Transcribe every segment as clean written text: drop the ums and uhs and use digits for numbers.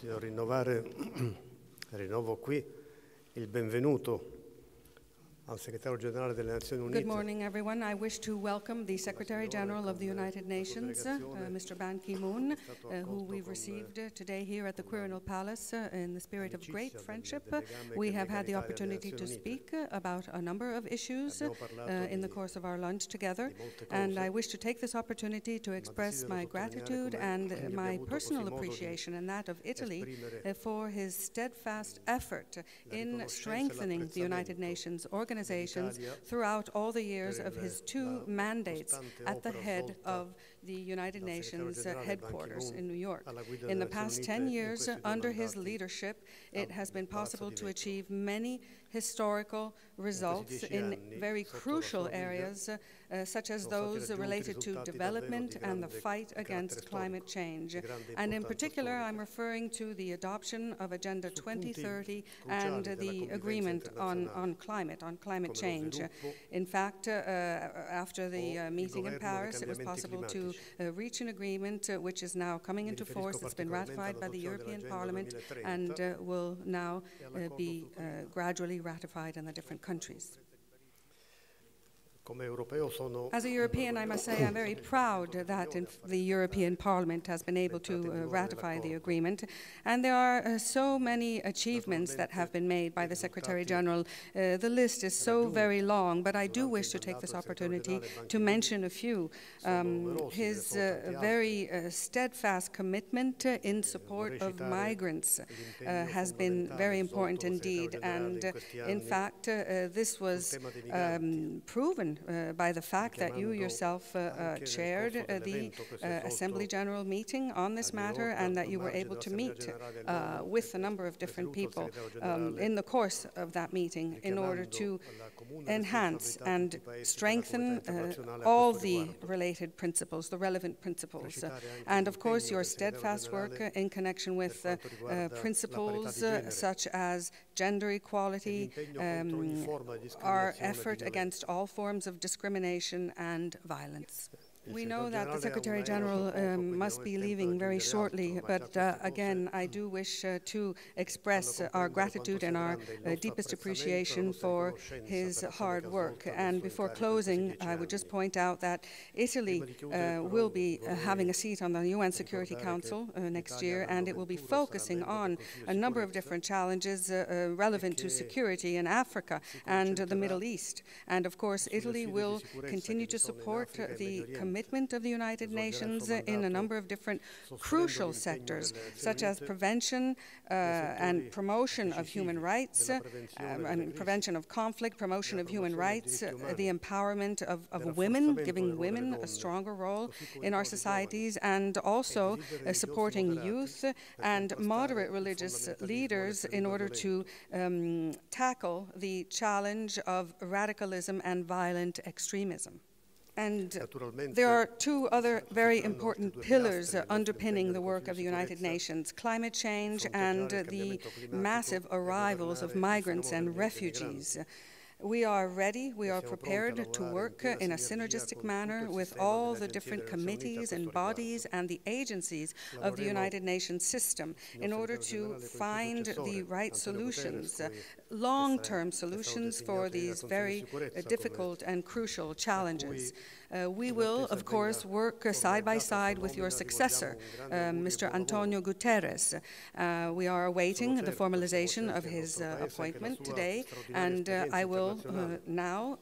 Desidero rinnovo qui il benvenuto al Segretario Generale delle Nazioni Unite. Good morning, everyone. I wish to welcome the Secretary General of the United Nations, Mr. Ban Ki-moon, who we've received today here at the Quirinal Palace in the spirit of great friendship. We have had the opportunity to speak about a number of issues in the course of our lunch together, and I wish to take this opportunity to express my gratitude and my personal appreciation and that of Italy for his steadfast effort in strengthening the United Nations organizations throughout all the years of his two mandates at the head of the United Nations headquarters in New York. In the past 10 years, under his leadership, it has been possible to achieve many historical results in very crucial areas, such as those related to development and the fight against climate change. And in particular, I'm referring to the adoption of Agenda 2030 and the agreement on climate change. In fact, after the meeting in Paris, it was possible to reach an agreement which is now coming into force. It's been ratified by the European Parliament and will now be gradually ratified in the different countries. As a European, I must say I'm very proud that the European Parliament has been able to ratify the agreement. And there are so many achievements that have been made by the Secretary General. The list is so very long, but I do wish to take this opportunity to mention a few. His very steadfast commitment in support of migrants has been very important indeed. And in fact, this was proven by the fact that you yourself chaired the Assembly General meeting on this matter and that you were able to meet with a number of different people in the course of that meeting in order to enhance and strengthen all the related principles, the relevant principles. And of course, your steadfast work in connection with principles such as gender equality, our effort against all forms of discrimination and violence. We know that the Secretary General must be leaving very shortly, but again, I do wish to express our gratitude and our deepest appreciation for his hard work. And before closing, I would just point out that Italy will be having a seat on the UN Security Council next year, and it will be focusing on a number of different challenges relevant to security in Africa and the Middle East. And of course, Italy will continue to support the commitment of the United Nations in a number of different crucial sectors, such as prevention and promotion of human rights, prevention of conflict, promotion of human rights, the empowerment of women, giving women a stronger role in our societies, and also supporting youth and moderate religious leaders in order to tackle the challenge of radicalism and violent extremism. And there are two other very important pillars underpinning the work of the United Nations: climate change and the massive arrivals of migrants and refugees. We are ready, we are prepared to work in a synergistic manner with all the different committees and bodies and the agencies of the United Nations system in order to find the right solutions, long-term solutions for these very difficult and crucial challenges. We will, of course, work side by side with your successor, Mr. Antonio Guterres. We are awaiting the formalization of his appointment today, and I will now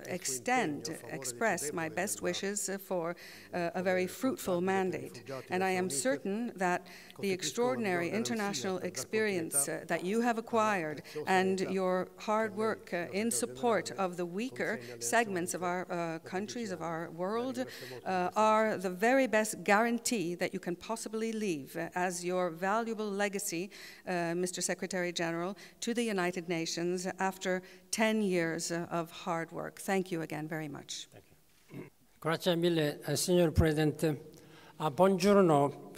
express my best wishes for a very fruitful mandate. And I am certain that the extraordinary international experience that you have acquired and your hard work in support of the weaker segments of our countries, of our world, are the very best guarantee that you can possibly leave as your valuable legacy, Mr. Secretary General, to the United Nations after 10 years of hard work. Thank you again very much. Grazie mille, signor Presidente. Buongiorno.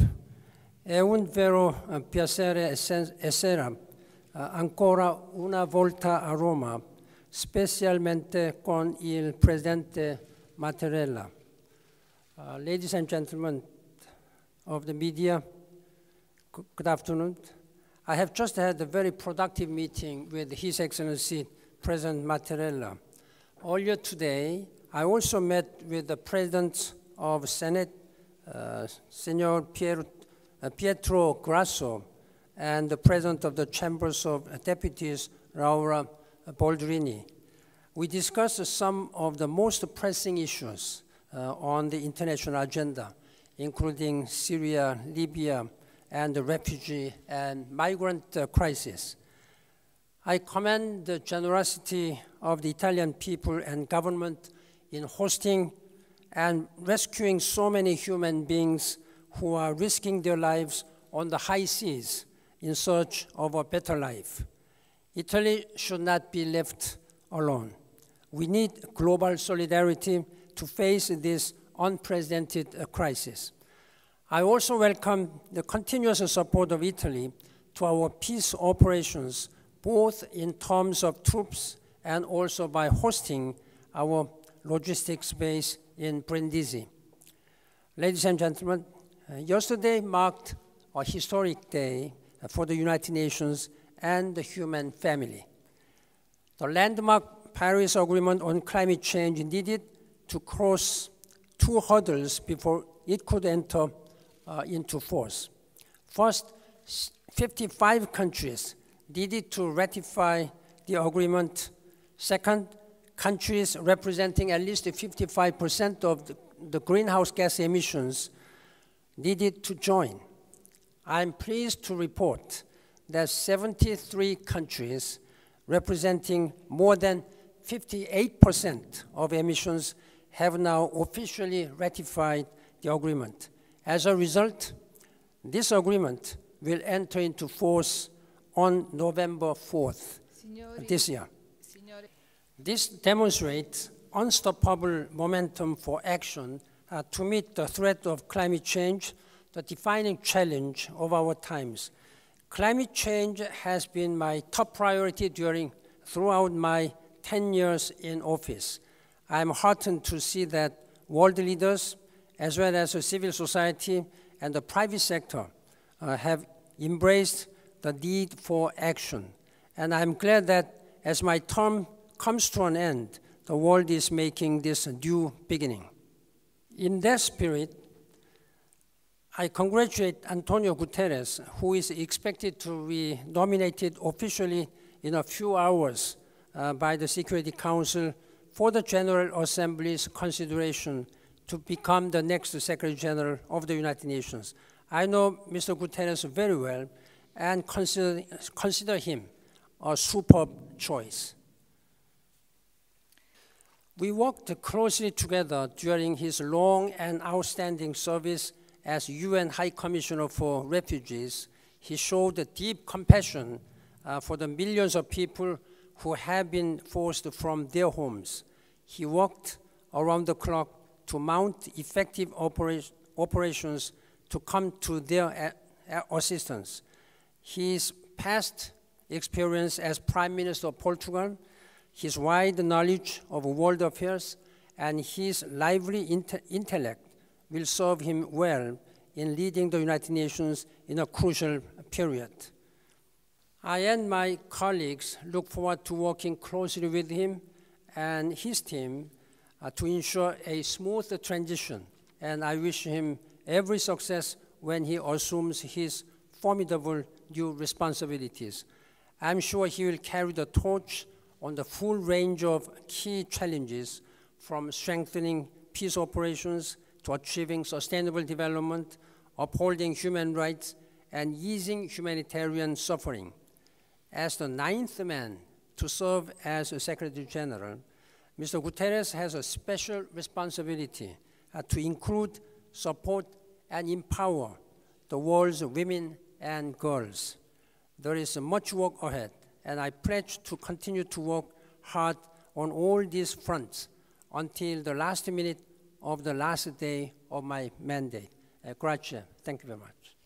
È un vero piacere essere ancora una volta a Roma, specialmente con il Presidente Mattarella. Ladies and gentlemen of the media, Good afternoon. I have just had a very productive meeting with His Excellency President Mattarella. Earlier today, I also met with the President of Senate, Signor Pietro Grasso, and the President of the Chambers of Deputies, Laura Boldrini. We discussed some of the most pressing issues on the international agenda, including Syria, Libya, and the refugee and migrant crisis. I commend the generosity of the Italian people and government in hosting and rescuing so many human beings who are risking their lives on the high seas in search of a better life. Italy should not be left alone. We need global solidarity to face this unprecedented crisis. I also welcome the continuous support of Italy to our peace operations, both in terms of troops and also by hosting our logistics base in Brindisi. Ladies and gentlemen, yesterday marked a historic day for the United Nations and the human family. The landmark Paris Agreement on climate change needed to cross two hurdles before it could enter into force. First, 55 countries needed to ratify the agreement. Second, countries representing at least 55% of the greenhouse gas emissions needed to join. I'm pleased to report that 73 countries representing more than 58% of emissions have now officially ratified the agreement. As a result, this agreement will enter into force on November 4th this year. This demonstrates unstoppable momentum for action to meet the threat of climate change, the defining challenge of our times. Climate change has been my top priority throughout my 10 years in office. I'm heartened to see that world leaders, as well as the civil society and the private sector, have embraced the need for action. And I'm glad that as my term comes to an end, the world is making this a new beginning. In that spirit, I congratulate Antonio Guterres, who is expected to be nominated officially in a few hours by the Security Council for the General Assembly's consideration to become the next Secretary General of the United Nations. I know Mr. Guterres very well and consider him a superb choice. We worked closely together during his long and outstanding service as UN High Commissioner for Refugees. He showed a deep compassion for the millions of people who have been forced from their homes. He worked around the clock to mount effective operations to come to their assistance. His past experience as Prime Minister of Portugal, his wide knowledge of world affairs, and his lively intellect will serve him well in leading the United Nations in a crucial period. I and my colleagues look forward to working closely with him and his team to ensure a smooth transition, and I wish him every success when he assumes his formidable new responsibilities. I'm sure he will carry the torch on the full range of key challenges, from strengthening peace operations to achieving sustainable development, upholding human rights, and easing humanitarian suffering. As the 9th man to serve as a Secretary General, Mr. Guterres has a special responsibility to include, support, and empower the world's women and girls. There is much work ahead, and I pledge to continue to work hard on all these fronts until the last minute of the last day of my mandate. Grazie. Thank you very much.